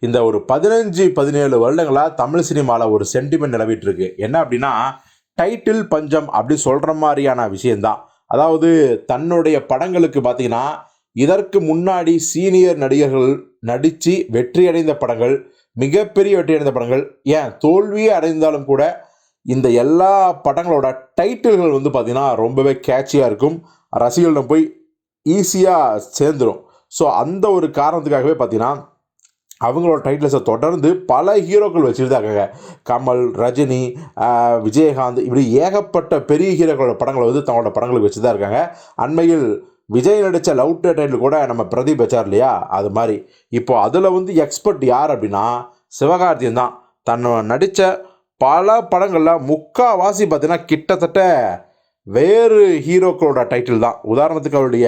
இந்த ஒரு 15-17 வருடங்களாக தமிழ் சினிமாவில் ஒரு சென்டிமெண்ட் நிலவிட்டு இருக்கு. என்ன அப்படின்னா, டைட்டில் பஞ்சம் அப்படி சொல்கிற மாதிரியான விஷயந்தான். அதாவது தன்னுடைய படங்களுக்கு பார்த்தீங்கன்னா, இதற்கு முன்னாடி சீனியர் நடிகர்கள் நடித்து வெற்றி அடைந்த படங்கள், மிகப்பெரிய வெற்றி அடைந்த படங்கள், ஏன் தோல்வியே அடைந்தாலும் கூட இந்த எல்லா படங்களோட டைட்டில்கள் வந்து பார்த்தீங்கன்னா ரொம்பவே கேட்சியாக இருக்கும். ரசிகர்களிடம் போய் ஈஸியாக சேர்ந்துடும். ஸோ அந்த ஒரு காரணத்துக்காகவே பார்த்தீங்கன்னா அவங்களோட டைட்டில்ஸை தொடர்ந்து பல ஹீரோக்கள் வச்சுட்டு தான் இருக்காங்க. கமல், ரஜினி, விஜயகாந்த், இப்படி ஏகப்பட்ட பெரிய ஹீரோக்களோட படங்களை வந்து தங்களோட படங்களுக்கு வச்சு தான் இருக்காங்க. அண்மையில் விஜய் நடித்த லவ் டைட்டில் கூட நம்ம பிரதீப் வச்சார் இல்லையா, அது மாதிரி. இப்போது அதில் வந்து எக்ஸ்பர்ட் யார் அப்படின்னா சிவகார்த்திகேயன் தான். தன்னை நடித்த பல படங்களில் முக்கால்வாசி பார்த்தீங்கன்னா கிட்டத்தட்ட வேறு ஹீரோக்களோட டைட்டில் தான். உதாரணத்துக்கு அவருடைய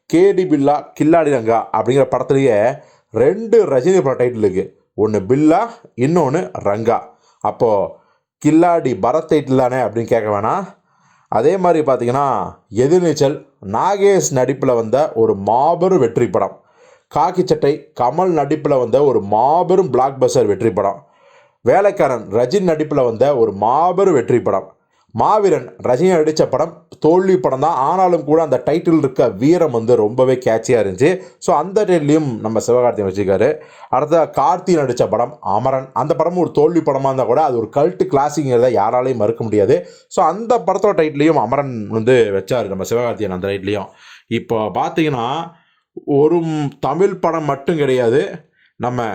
கேடி பில்லா கில்லாடி ரங்கா அப்படிங்கிற படத்துலேயே 2 ரஜினி பட டைட்டில் இருக்குது. ஒன்று பில்லா, இன்னொன்று ரங்கா. அப்போது கில்லாடி பரத் டைட்டில் தானே அப்படின்னு கேட்க வேணாம். அதே மாதிரி பார்த்திங்கன்னா எதிர்நீச்சல் நாகேஷ் நடிப்பில் வந்த ஒரு மாபெரும் வெற்றி படம். காக்கி சட்டை கமல் நடிப்பில் வந்த ஒரு மாபெரும் பிளாக் பஸ்டர் வெற்றி படம். வேலைக்காரன் ரஜினி நடிப்பில் வந்த ஒரு மாபெரும் வெற்றி படம். மாவீரன் ரஜினி நடித்த படம் தோல்வி படம் தான். ஆனாலும் கூட அந்த டைட்டில் இருக்க வீரம் வந்து ரொம்பவே கேட்சியாக இருந்துச்சு. ஸோ அந்த டைட்டிலையும் நம்ம சிவகார்த்திகேயன் வச்சுருக்காரு. அடுத்த கார்த்தி நடித்த படம் அமரன். அந்த படமும் ஒரு தோல்வி படமாக இருந்தால் கூட அது ஒரு கல்ட்டு கிளாசிக்ங்கிறத யாராலையும் மறுக்க முடியாது. ஸோ அந்த படத்தோட டைட்டிலையும் அமரன் வந்து வச்சார் நம்ம சிவகார்த்திகேயன் அந்த டைட்டிலையும். இப்போ பார்த்தீங்கன்னா ஒரு தமிழ் படம் மட்டும் கிடையாது, நம்ம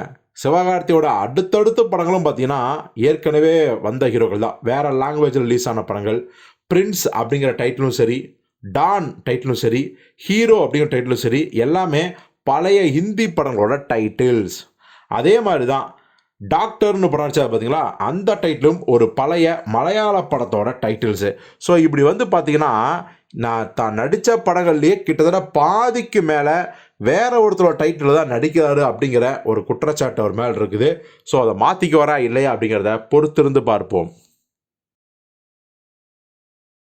சிவகார்த்தியோட அடுத்தடுத்த படங்களும் பார்த்தீங்கன்னா ஏற்கனவே வந்த ஹீரோக்கள் தான். வேறு லாங்குவேஜில் ரிலீஸ் ஆன படங்கள். பிரின்ஸ் அப்படிங்கிற டைட்டிலும் சரி, டான் டைட்டிலும் சரி, ஹீரோ அப்படிங்கிற டைட்டிலும் சரி, எல்லாமே பழைய ஹிந்தி படங்களோட டைட்டில்ஸ். அதே மாதிரி தான் டாக்டர்னு படம் நடிச்சா பார்த்தீங்களா, அந்த டைட்டிலும் ஒரு பழைய மலையாள படத்தோட டைட்டில்ஸு. ஸோ இப்படி வந்து பார்த்தீங்கன்னா நான் தான் நடித்த படங்கள்லேயே கிட்டத்தட்ட பாதிக்கு மேலே வேற ஒருத்தரோட டைட்டில் தான் நடிக்கிறாரு அப்படிங்கிற ஒரு குற்றச்சாட்டு அவர் மேலே இருக்குது. ஸோ அதை மாற்றிக்குவாரா இல்லையா அப்படிங்கிறத பொறுத்திருந்து பார்ப்போம்.